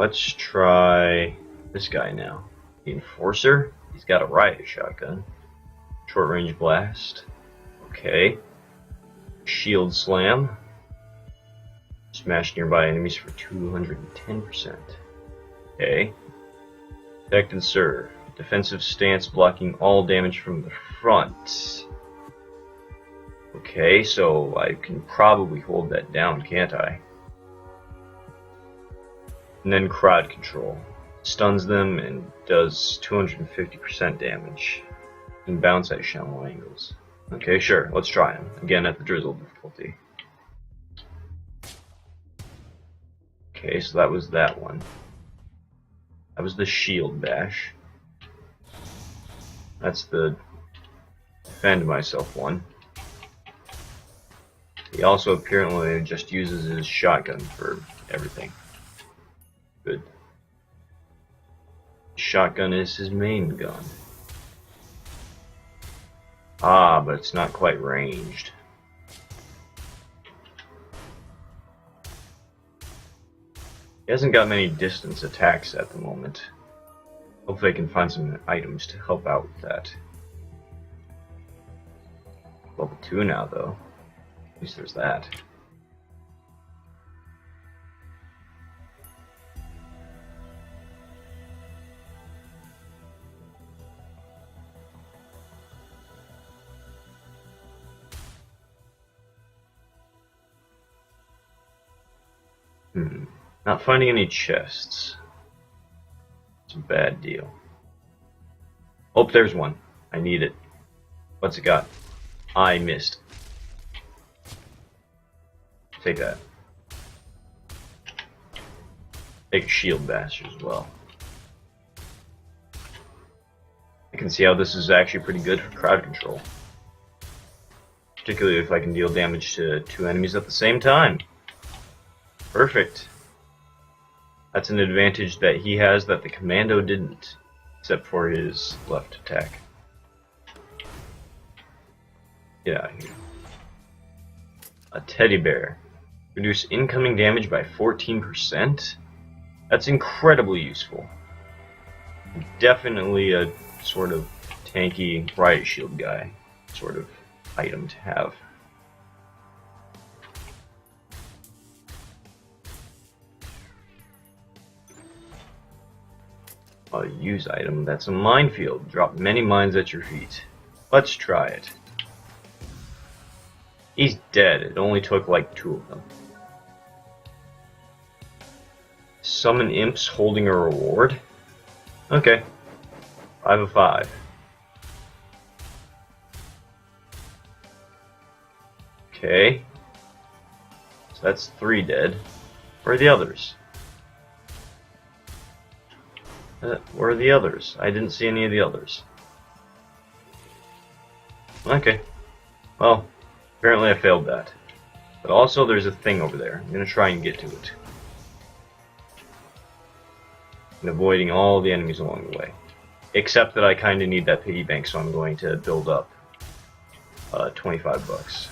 Let's try this guy now. The Enforcer. He's got a riot shotgun. Short range blast. Okay. Shield slam. Smash nearby enemies for 210%. Okay. Protect and serve. Defensive stance blocking all damage from the front. Okay, so I can probably hold that down, can't I? And then crowd control. Stuns them and does 250% damage. And bounce at shallow angles. Okay, sure, let's try him. Again at the drizzle difficulty. Okay, so that was that one. That was the shield bash. That's the defend myself one. He also apparently just uses his shotgun for everything. Good. Shotgun is his main gun. Ah, but it's not quite ranged. He hasn't got many distance attacks at the moment. Hopefully I can find some items to help out with that. Level 2 now though. At least there's that. Not finding any chests. It's a bad deal. Oh, there's one. I need it. What's it got? I missed. Take that. Take a shield bash as well. I can see how this is actually pretty good for crowd control. Particularly if I can deal damage to 2 enemies at the same time. Perfect. That's an advantage that he has that the commando didn't, except for his left attack. Get out of here. A teddy bear. Reduce incoming damage by 14%? That's incredibly useful. Definitely a sort of tanky riot shield guy sort of item to have. A use item. That's a minefield. Drop many mines at your feet. Let's try it. He's dead. It only took like 2 of them. Summon imps holding a reward? Okay. 5 of 5. Okay. So that's 3 dead. Where are the others? Where are the others? I didn't see any of the others. Okay. Well, apparently I failed that. But also there's a thing over there. I'm going to try and get to it. And avoiding all the enemies along the way. Except that I kind of need that piggy bank, so I'm going to build up 25 bucks.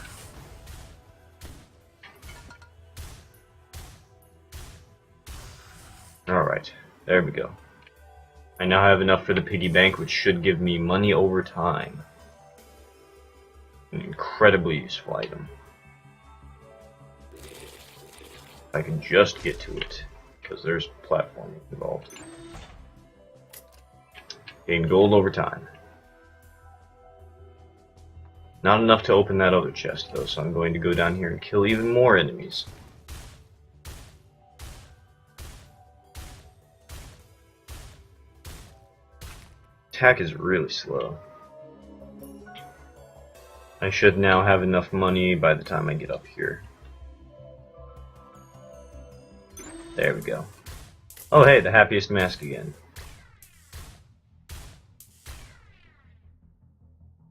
Alright, there we go. I now have enough for the piggy bank, which should give me money over time. An incredibly useful item. If I can just get to it, because there's platforming involved. Gain gold over time. Not enough to open that other chest, though, so I'm going to go down here and kill even more enemies. Attack is really slow. I should now have enough money by the time I get up here. There we go. Oh hey, the happiest mask again.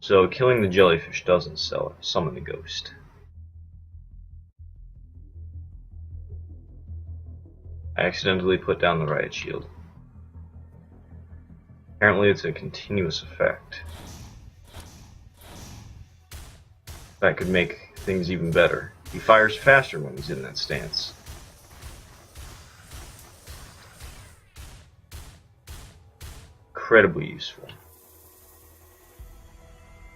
So killing the jellyfish doesn't summon the ghost. I accidentally put down the riot shield. Apparently it's a continuous effect. That could make things even better. He fires faster when he's in that stance. incredibly useful.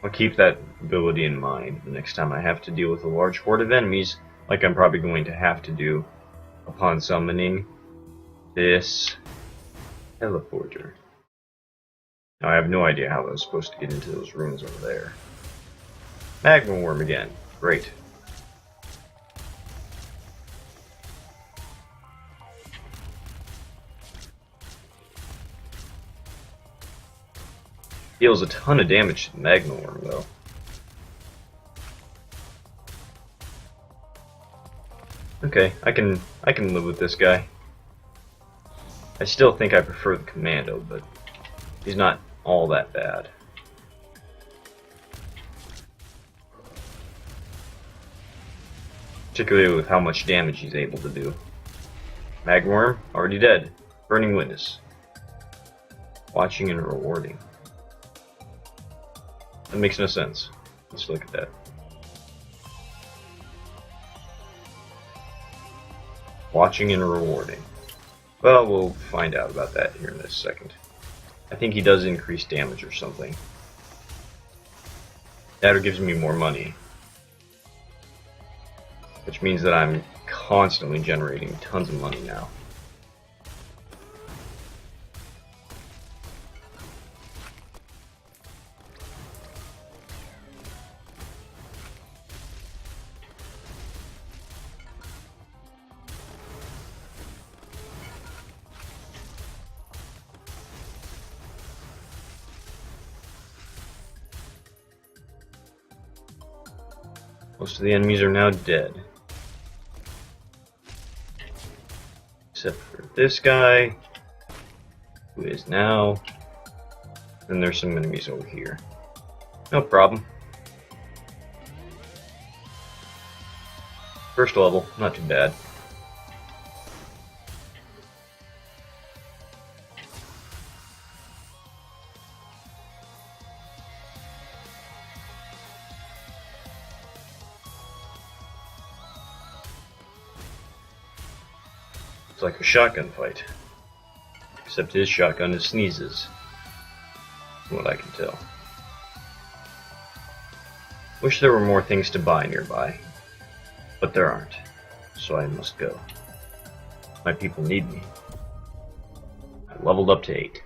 I'll keep that ability in mind the next time I have to deal with a large horde of enemies, like I'm probably going to have to do upon summoning this teleporter. Now, I have no idea how I was supposed to get into those rooms over there. Magma Worm again. Great. Deals a ton of damage to the Magma Worm, though. Okay, I can live with this guy. I still think I prefer the Commando, but he's not all that bad. Particularly with how much damage he's able to do. Magworm, already dead. Burning Witness. Watching and rewarding. That makes no sense. Let's look at that. Watching and rewarding. Well, we'll find out about that here in a second. I think he does increase damage or something. That or gives me more money. Which means that I'm constantly generating tons of money now. Most of the enemies are now dead. Except for this guy, who is now. And there's some enemies over here. No problem. First level, not too bad. It's like a shotgun fight. Except his shotgun is sneezes. From what I can tell. Wish there were more things to buy nearby. But there aren't. So I must go. My people need me. I leveled up to 8.